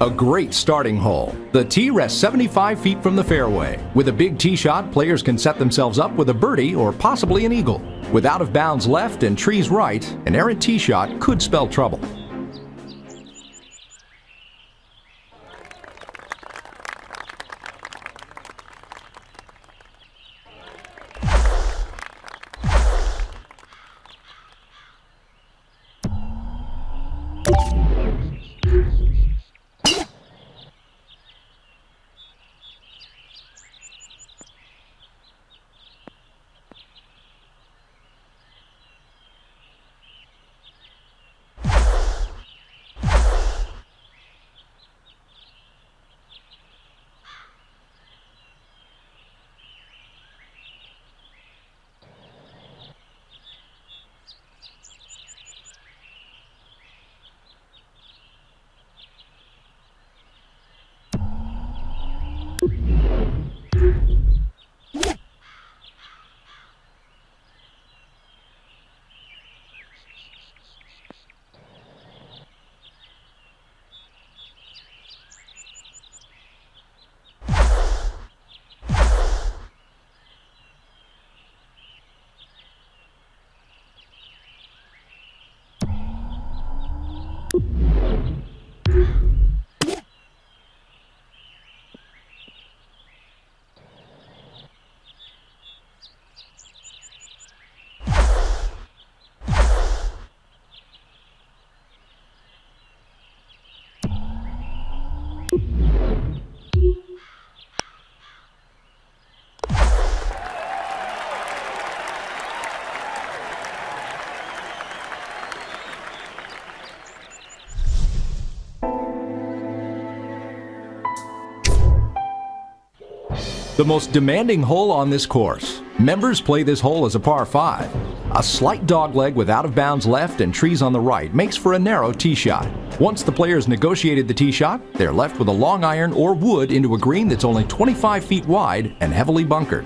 A great starting hole. The tee rests 75 feet from the fairway. With a big tee shot, players can set themselves up with a birdie or possibly an eagle. With out of bounds left and trees right, an errant tee shot could spell trouble. The most demanding hole on this course. Members play this hole as a par 5. A slight dogleg with out of bounds left and trees on the right makes for a narrow tee shot. Once the players negotiated the tee shot, they're left with a long iron or wood into a green that's only 25 feet wide and heavily bunkered.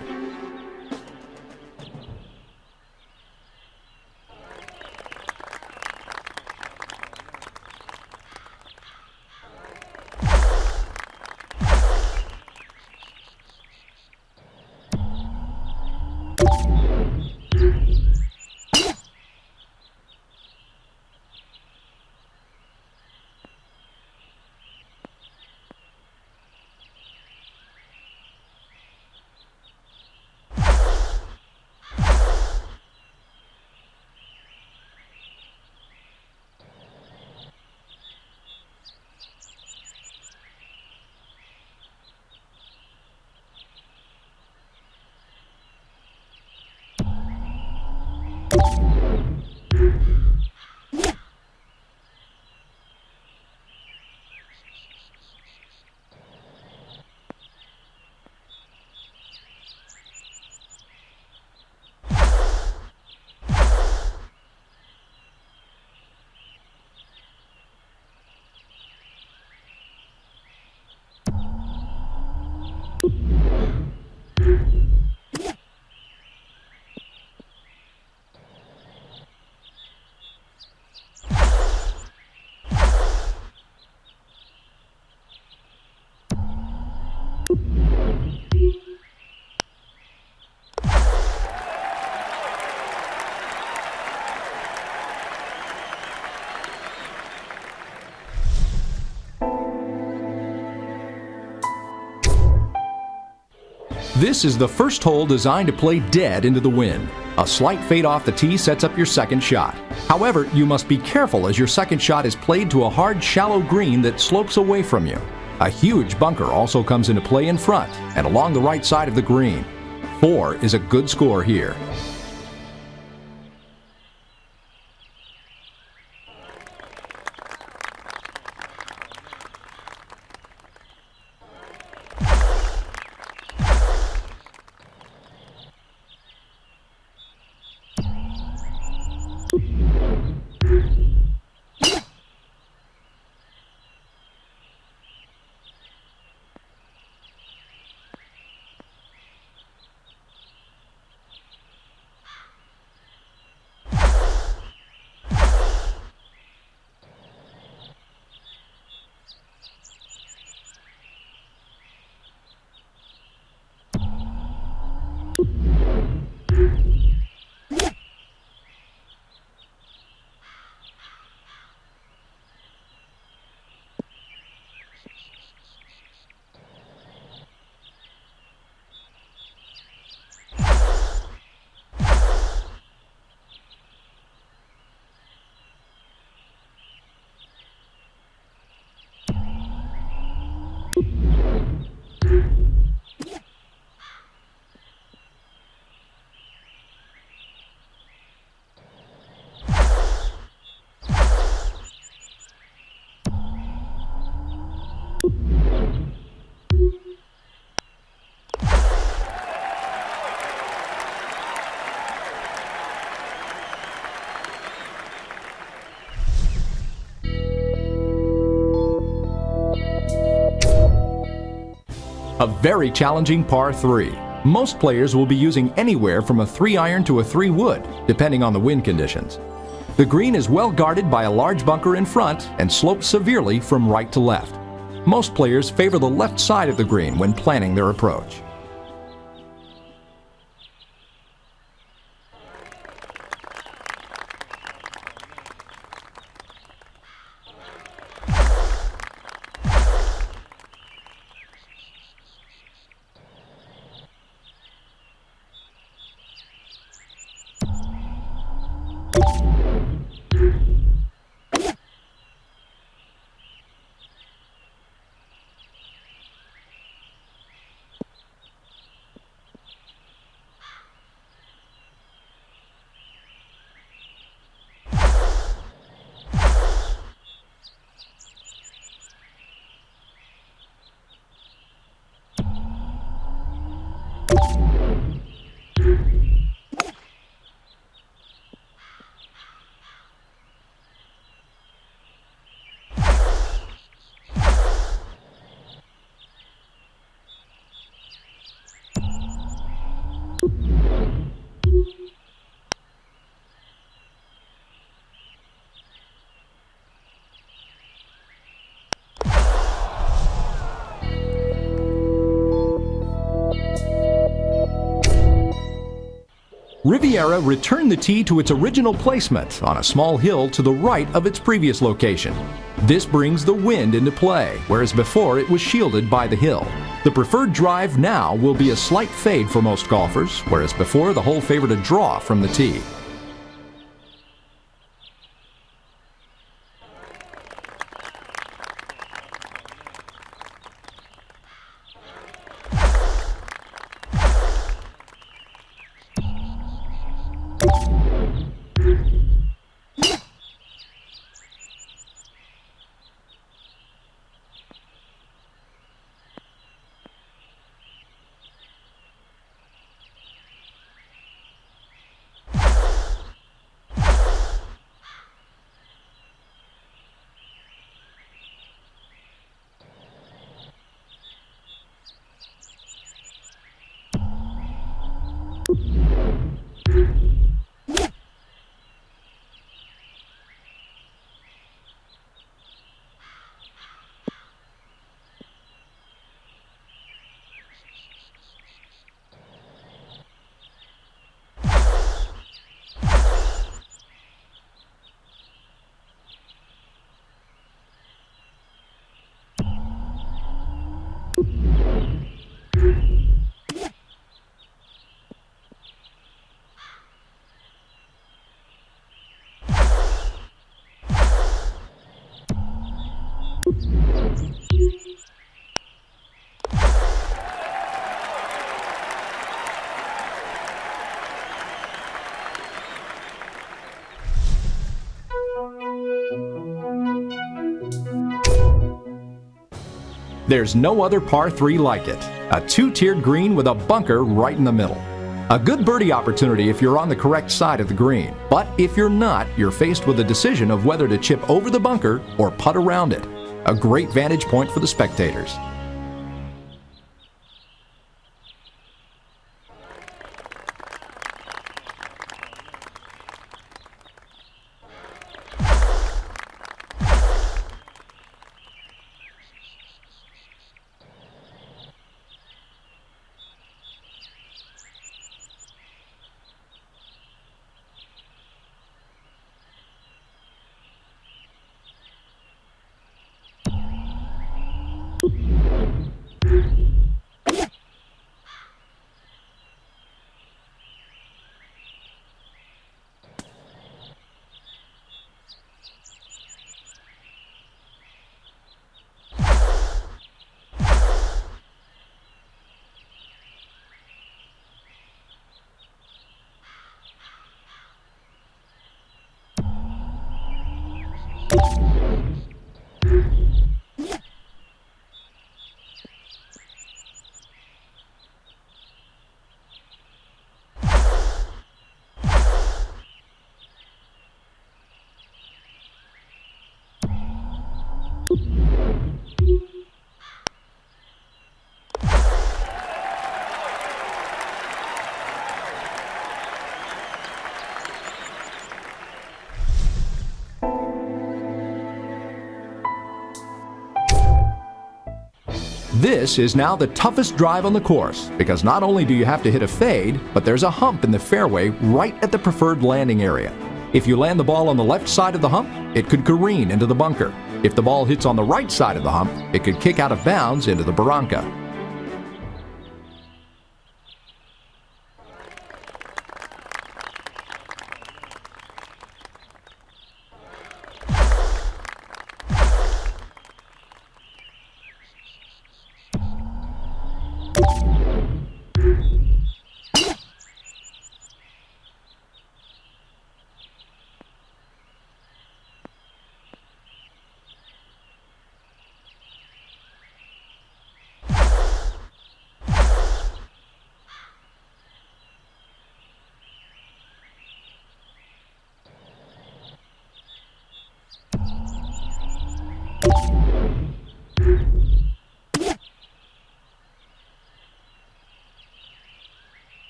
This is the first hole designed to play dead into the wind. A slight fade off the tee sets up your second shot. However, you must be careful as your second shot is played to a hard, shallow green that slopes away from you. A huge bunker also comes into play in front and along the right side of the green. 4 is a good score here. very challenging par 3. Most players will be using anywhere from a 3-iron to a 3-wood, depending on the wind conditions. The green is well guarded by a large bunker in front and slopes severely from right to left. Most players favor the left side of the green when planning their approach. Riviera returned the tee to its original placement on a small hill to the right of its previous location. This brings the wind into play, whereas before it was shielded by the hill. The preferred drive now will be a slight fade for most golfers, whereas before the hole favored a draw from the tee. There's no other par 3 like it. A 2-tiered green with a bunker right in the middle. A good birdie opportunity if you're on the correct side of the green. But if you're not, you're faced with a decision of whether to chip over the bunker or putt around it. A great vantage point for the spectators. This is now the toughest drive on the course because not only do you have to hit a fade, but there's a hump in the fairway right at the preferred landing area. If you land the ball on the left side of the hump, it could careen into the bunker. If the ball hits on the right side of the hump, it could kick out of bounds into the barranca.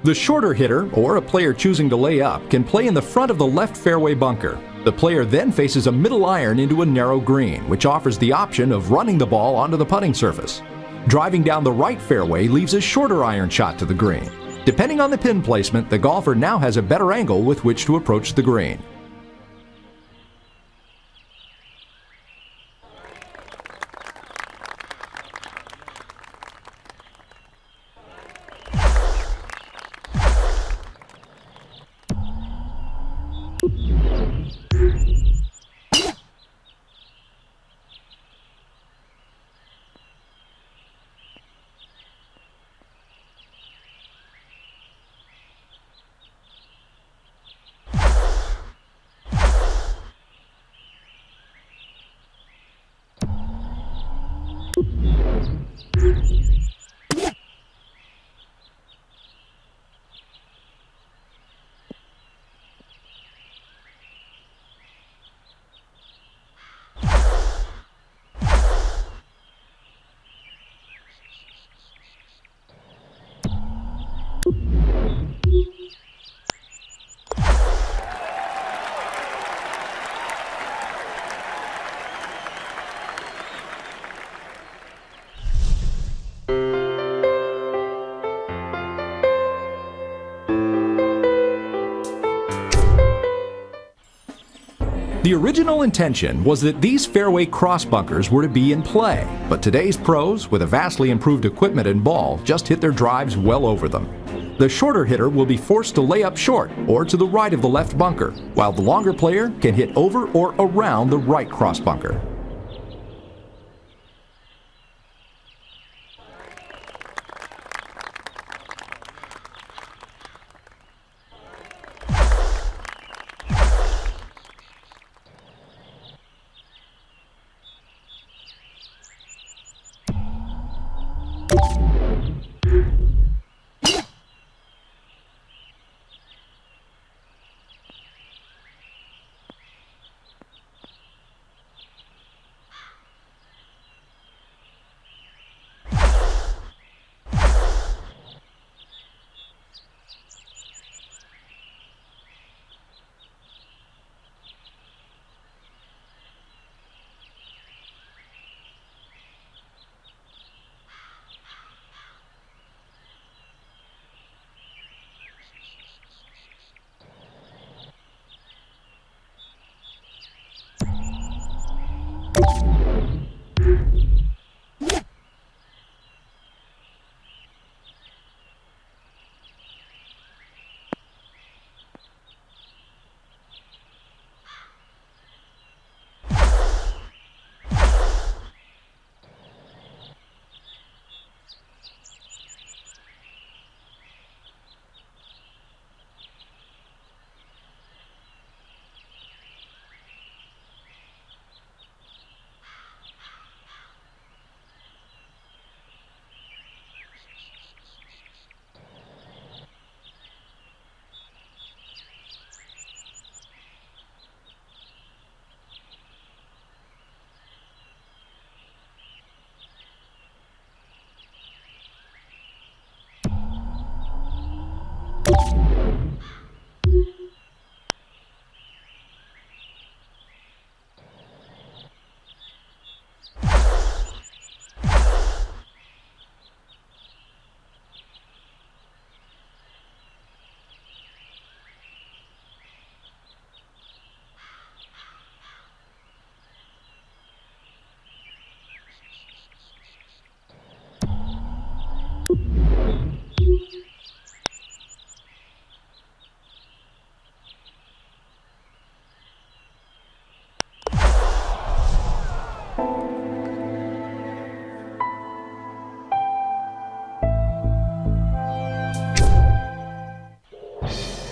The shorter hitter, or a player choosing to lay up, can play in the front of the left fairway bunker. The player then faces a middle iron into a narrow green, which offers the option of running the ball onto the putting surface. Driving down the right fairway leaves a shorter iron shot to the green. Depending on the pin placement, the golfer now has a better angle with which to approach the green. The original intention was that these fairway cross bunkers were to be in play, but today's pros, with a vastly improved equipment and ball, just hit their drives well over them. The shorter hitter will be forced to lay up short or to the right of the left bunker, while the longer player can hit over or around the right cross bunker.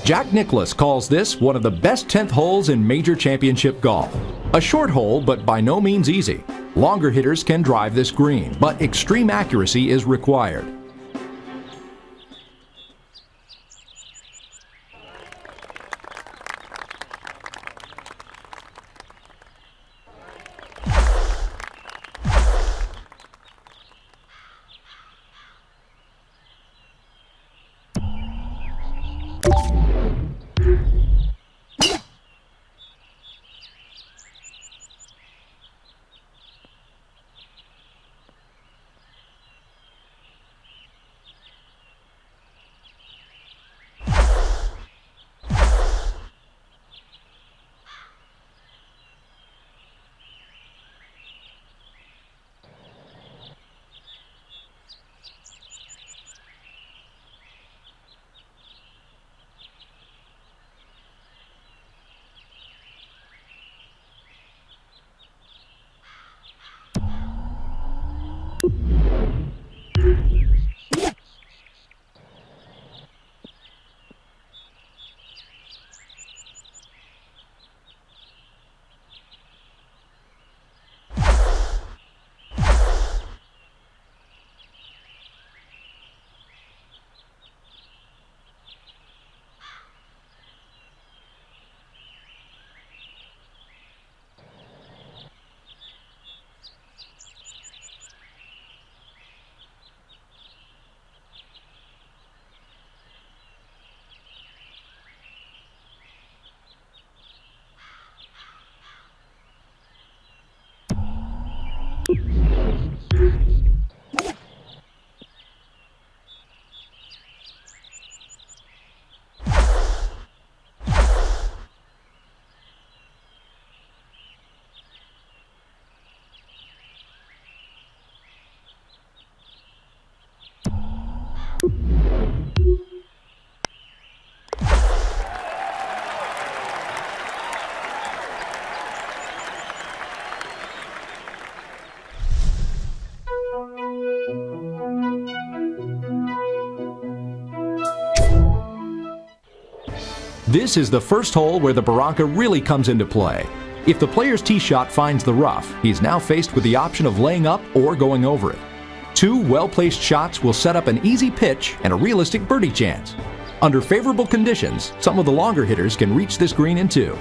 Jack Nicklaus calls this one of the best 10th holes in major championship golf. A short hole, but by no means easy. Longer hitters can drive this green, but extreme accuracy is required. This is the first hole where the Barranca really comes into play. If the player's tee shot finds the rough, he's now faced with the option of laying up or going over it. Two well-placed shots will set up an easy pitch and a realistic birdie chance. Under favorable conditions, some of the longer hitters can reach this green in two.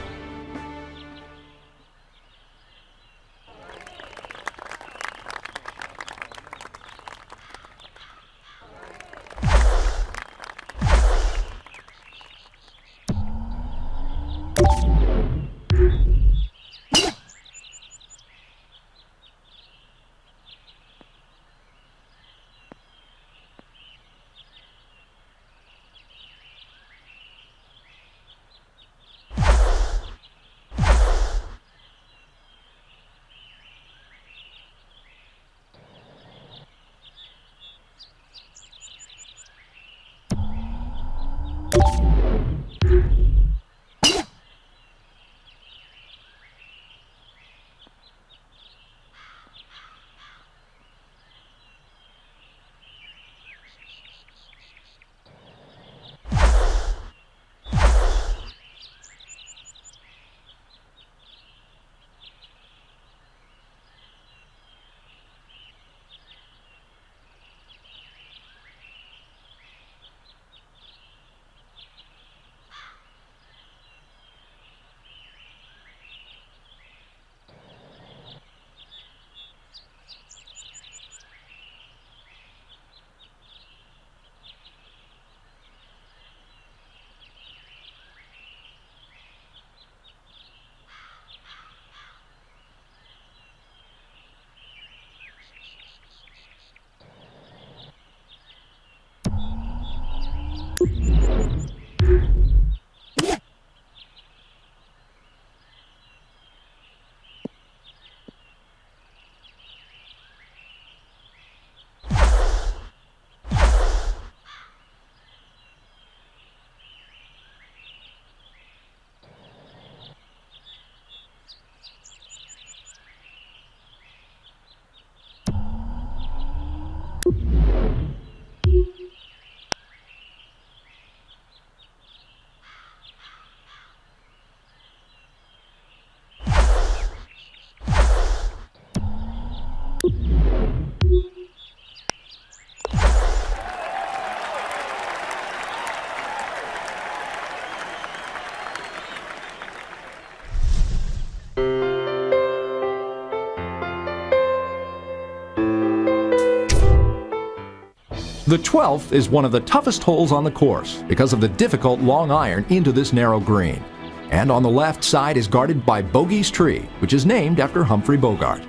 The 12th is one of the toughest holes on the course because of the difficult long iron into this narrow green. And on the left side is guarded by Bogey's Tree, which is named after Humphrey Bogart.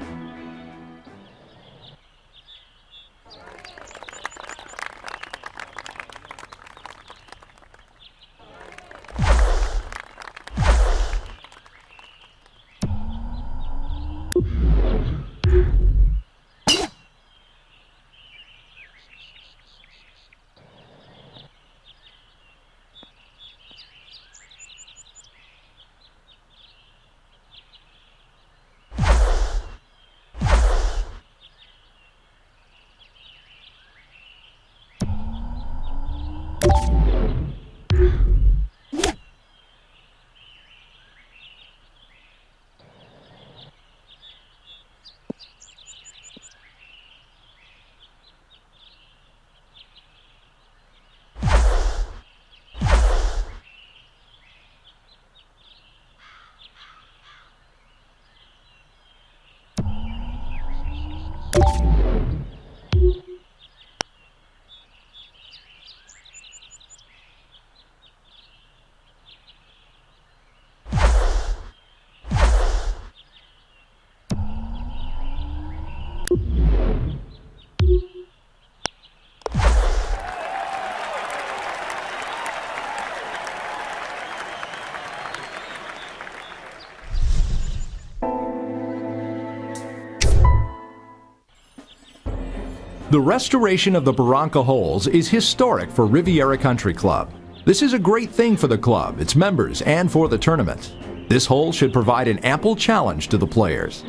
The restoration of the Barranca holes is historic for Riviera Country Club. This is a great thing for the club, its members, and for the tournament. This hole should provide an ample challenge to the players.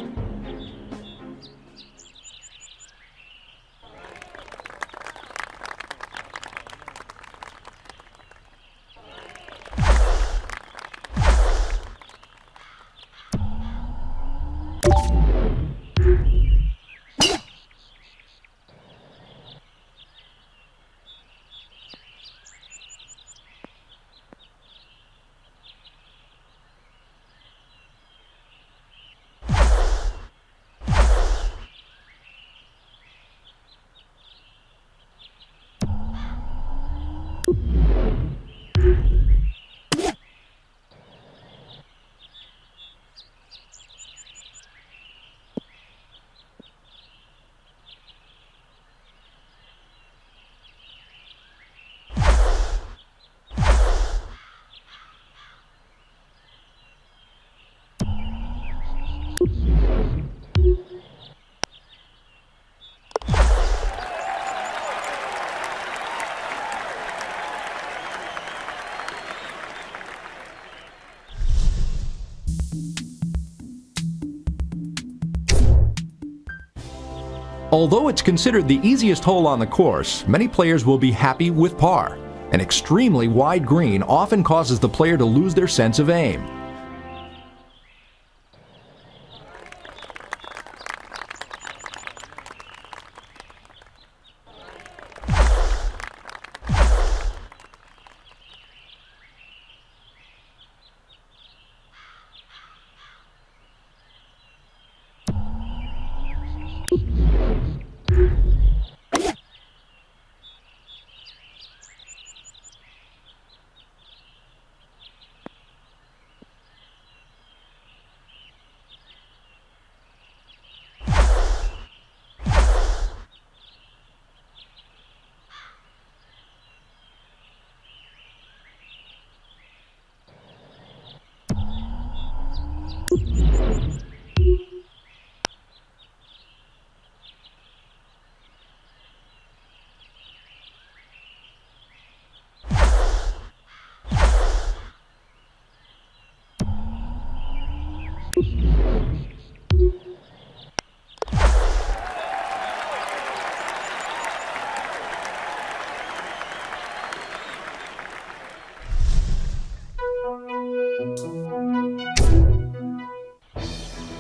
Although it's considered the easiest hole on the course, many players will be happy with par. An extremely wide green often causes the player to lose their sense of aim.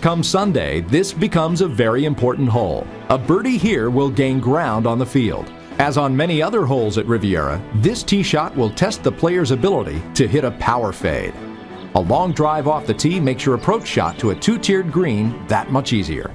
Come Sunday, this becomes a very important hole. A birdie here will gain ground on the field. As on many other holes at Riviera, this tee shot will test the player's ability to hit a power fade. A long drive off the tee makes your approach shot to a two-tiered green that much easier.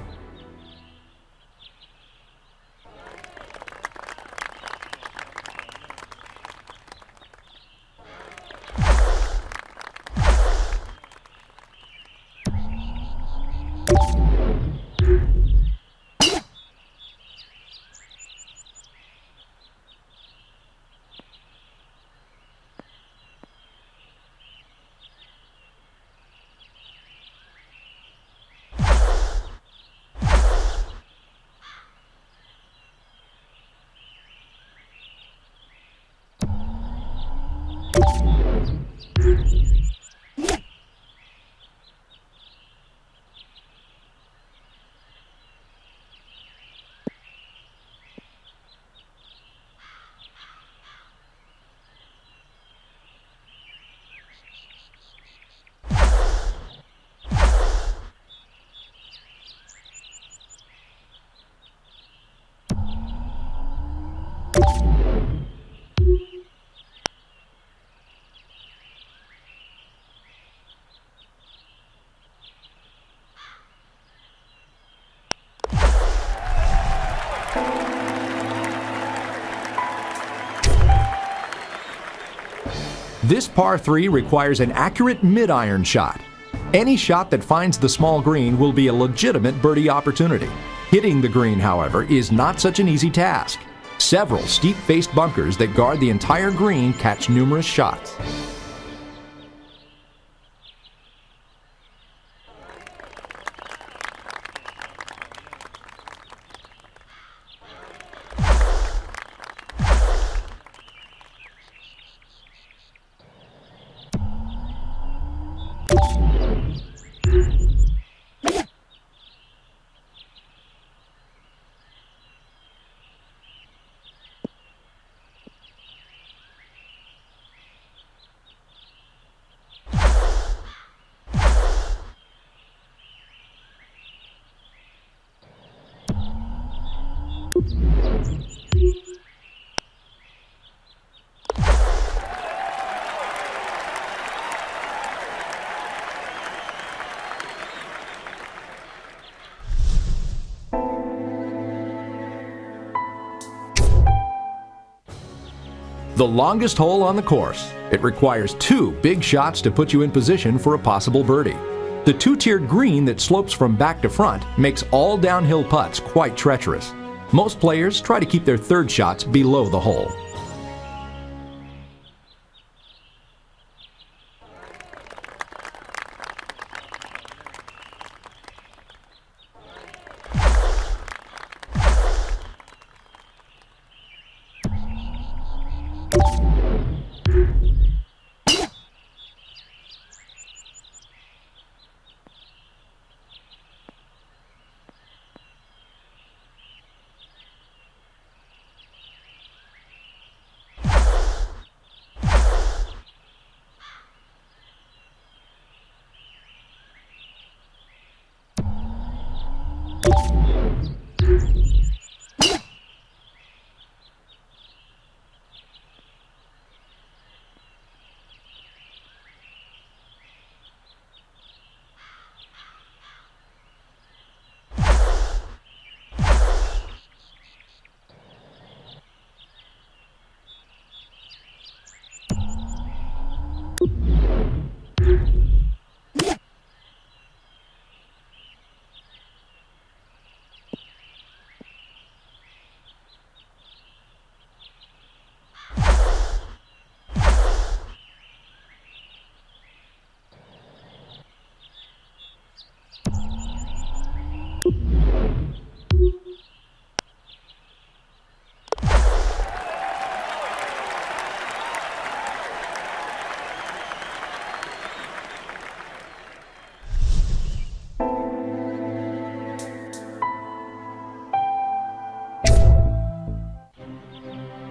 This par 3 requires an accurate mid-iron shot. Any shot that finds the small green will be a legitimate birdie opportunity. Hitting the green, however, is not such an easy task. Several steep-faced bunkers that guard the entire green catch numerous shots. The longest hole on the course. It requires 2 big shots to put you in position for a possible birdie. The 2-tiered green that slopes from back to front makes all downhill putts quite treacherous. Most players try to keep their third shots below the hole.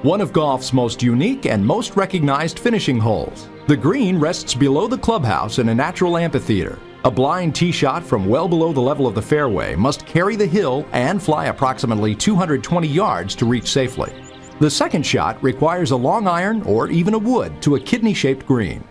One of golf's most unique and most recognized finishing holes. The green rests below the clubhouse in a natural amphitheater. A blind tee shot from well below the level of the fairway must carry the hill and fly approximately 220 yards to reach safely. The second shot requires a long iron or even a wood to a kidney-shaped green.